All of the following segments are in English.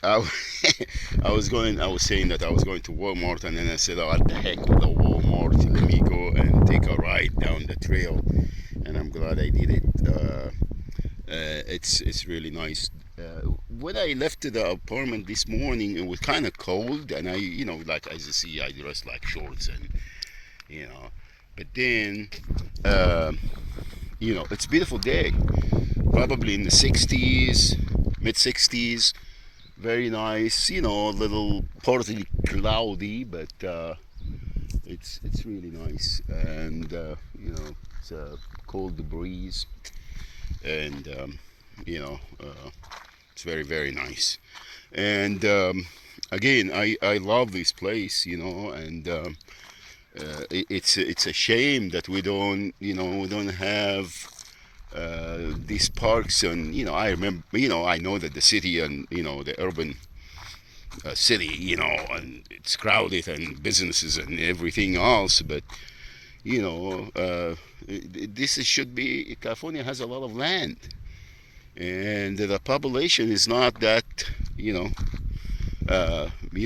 I, I was saying that I was going to Walmart, and then I said, "Oh, what the heck with the Walmart? Let me go and take a ride down the trail." And I'm glad I did it. It's really nice. When I left the apartment this morning, it was kind of cold, and like as you see, I dressed like shorts and you know. But then, uh, it's a beautiful day. Probably in the 60s, mid 60s. Very nice. A little partly cloudy, but it's really nice. And it's a cold breeze, and you know, uh, it's very very nice. And again, I love this place. And it's a shame that we don't have these parks. And I remember, I know that the city and the urban city, and it's crowded and businesses and everything else. But you know, should be California has a lot of land, and the population is not that. You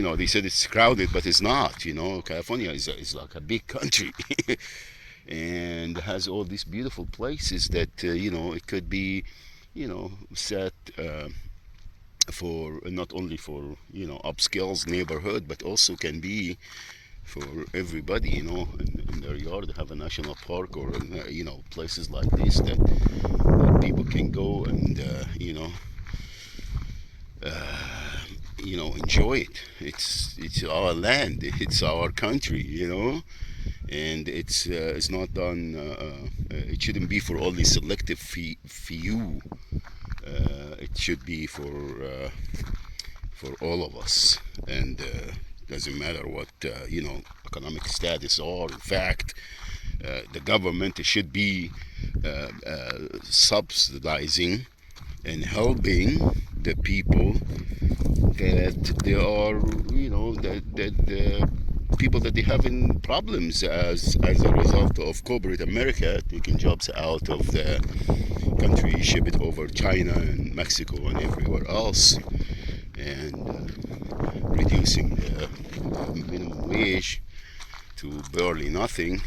know, they said it's crowded, but it's not. California is like a big country, and has all these beautiful places that it could be, set. For not only for upscales neighborhood, but also can be for everybody, in their yard have a national park, or places like this that people can go and enjoy it. It's our land, it's our country, and it's not done. It shouldn't be for only selective few. It should be for all of us, and doesn't matter what economic status. Or in fact, the government should be subsidizing and helping the people that they are, the people that they having problems as a result of corporate America taking jobs out of the country, ship it over China and Mexico and everywhere else, and reducing the minimum wage to barely nothing,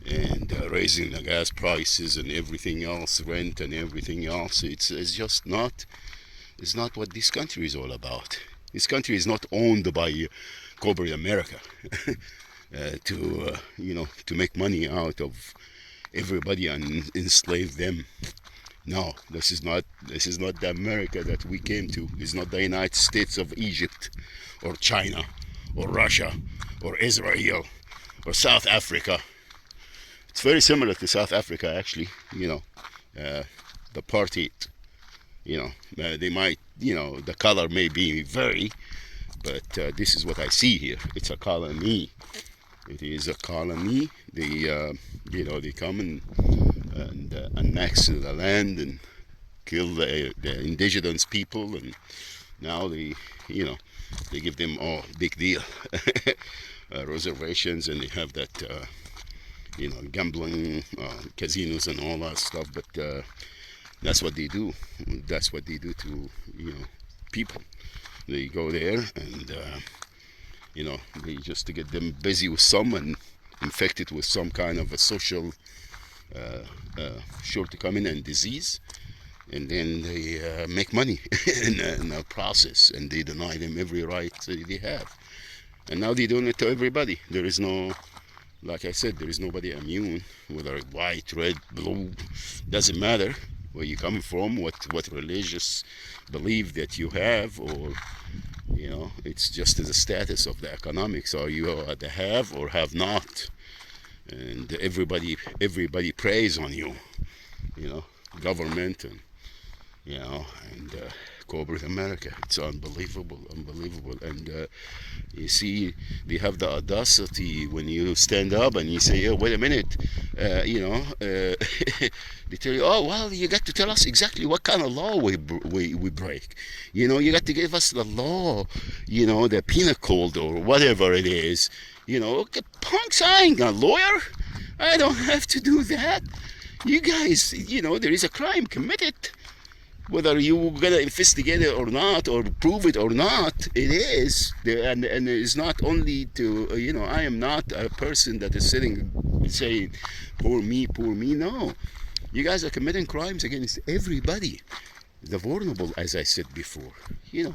and raising the gas prices and everything else, rent and everything else. It's just not. It's not what this country is all about. This country is not owned by corporate America to make money out of everybody and enslave them. No, this is not the America that we came to. It's not the United States of Egypt, or China, or Russia, or Israel, or South Africa. It's very similar to South Africa, actually. Uh, the party. They might. The color may be vary, but this is what I see here. It's a colony. It is a colony. They come and annex the land and kill the indigenous people, and now they give them big deal reservations, and they have that gambling casinos and all that stuff. But that's what they do. That's what they do to people. They go there and they just to get them busy with some and infected with some kind of a social shortcoming and disease, and then they make money in the process, and they deny them every right they have. And now they're doing it to everybody. There is no, like I said, there is nobody immune, whether white, red, blue, doesn't matter where you come from, what religious belief that you have, or it's just the status of the economics. Are you the have or have not? And everybody preys on you, government, and and corporate America. It's unbelievable, unbelievable. And you see, they have the audacity when you stand up and you say, "Oh, wait a minute," they tell you, "Oh, well, you got to tell us exactly what kind of law we break. You got to give us the law, the penal code or whatever it is. Okay, punks, I ain't a lawyer. I don't have to do that. You guys, there is a crime committed. whether you're gonna investigate it or not, or prove it or not, it is. And it's not only to I am not a person that is sitting saying, poor me. No, you guys are committing crimes against everybody. The vulnerable, as I said before, the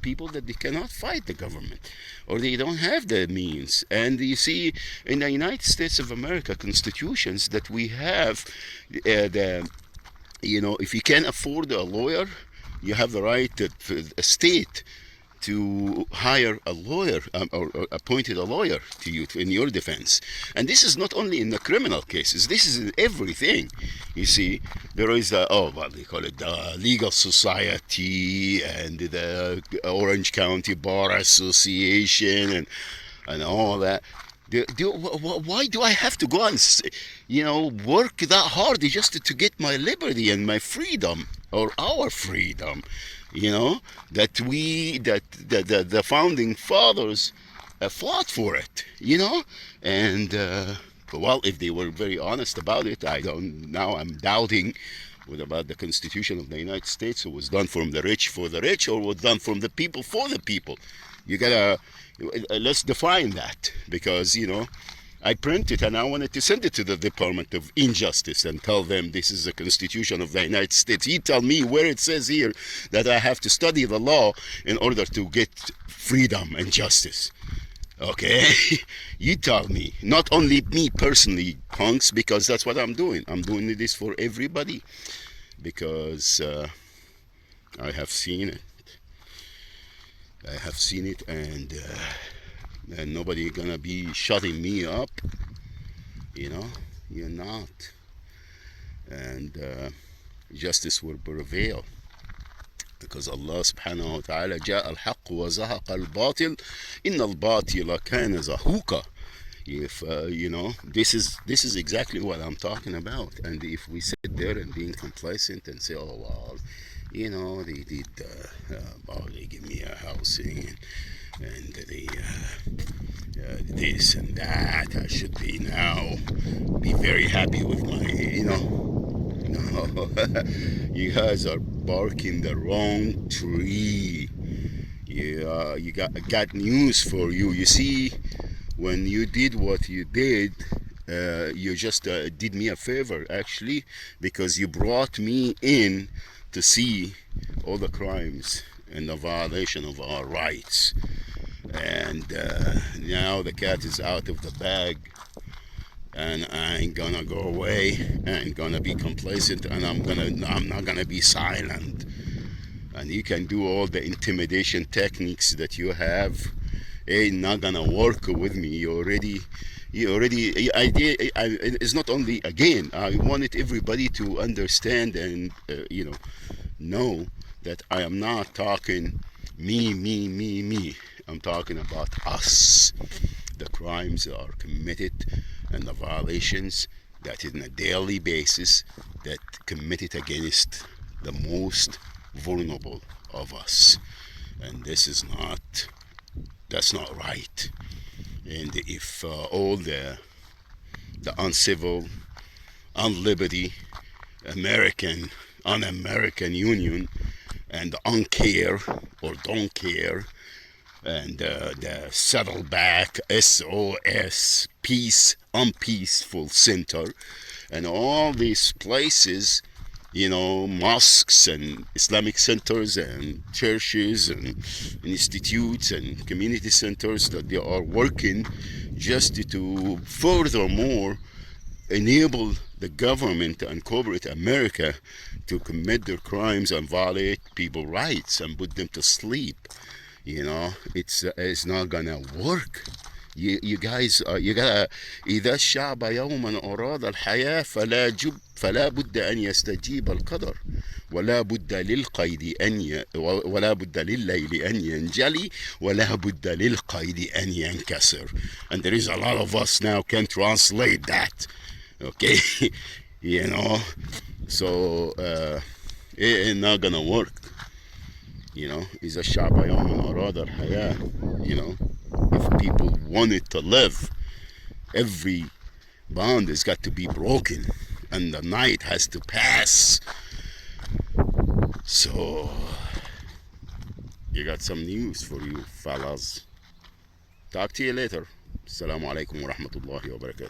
people that they cannot fight the government, or they don't have the means. And you see, in the United States of America constitutions that we have, the if you can't afford a lawyer, you have the right to a state to hire a lawyer, or appointed a lawyer to you in your defense. And this is not only in the criminal cases, this is in everything. You see, there is what they call it, the Legal Society and the Orange County Bar Association and all that. Why do I have to go and work that hard just to get my liberty and my freedom, or our freedom? That the founding fathers fought for it. And well, if they were very honest about it, I'm doubting whether about the Constitution of the United States, it was done from the rich for the rich, or was done from the people for the people. You gotta let's define that, because I print it and I wanted to send it to the Department of Injustice and tell them this is the Constitution of the United States. You tell me where it says here that I have to study the law in order to get freedom and justice. Okay? You tell me. Not only me personally, punks, because that's what I'm doing. I'm doing this for everybody, because I have seen it. And nobody gonna be shutting me up. You're not. And justice will prevail, because Allah subhanahu wa ta'ala جاء الحق وزهق الباطل إن الباطل كان زهوقا. If this is exactly what I'm talking about. And if we sit there and being complacent and say, oh well, they did they give me a housing and they this and that, I should be very happy with my no. You guys are barking the wrong tree. You got news for you. You see, when you did what you did, you just did me a favor, actually, because you brought me in to see all the crimes and the violation of our rights. And now the cat is out of the bag, and I ain't gonna go away. I ain't gonna be complacent, and I'm not gonna be silent. And you can do all the intimidation techniques that you have, ain't not gonna work with me. It's not only, again, I wanted everybody to understand and know that I am not talking me. I'm talking about us. The crimes that are committed and the violations that on a daily basis that committed against the most vulnerable of us. And that's not right. And if all the uncivil, unliberty, un-American Union, and uncare or don't care, and the Saddleback SOS Peace Unpeaceful Center, and all these places, mosques and Islamic centers and churches and institutes and community centers, that they are working just to furthermore enable the government and corporate America to commit their crimes and violate people's rights and put them to sleep. It's not gonna work. You guys, you gotta. إذا الشعب يوما أراد الحياة فلا بد أن يستجيب القدر ولا بد لليل أن ينجلي ولا بد للقيد أن ينكسر. And there is a lot of us now can translate that. Okay, so it's not gonna work. إذا الشعب يوما أراد الحياة. If people wanted to live, every bond has got to be broken, and the night has to pass. So you got some news for you fellas. Talk to you later. Assalamu alaikum wa rahmatullahi wa barakatuh.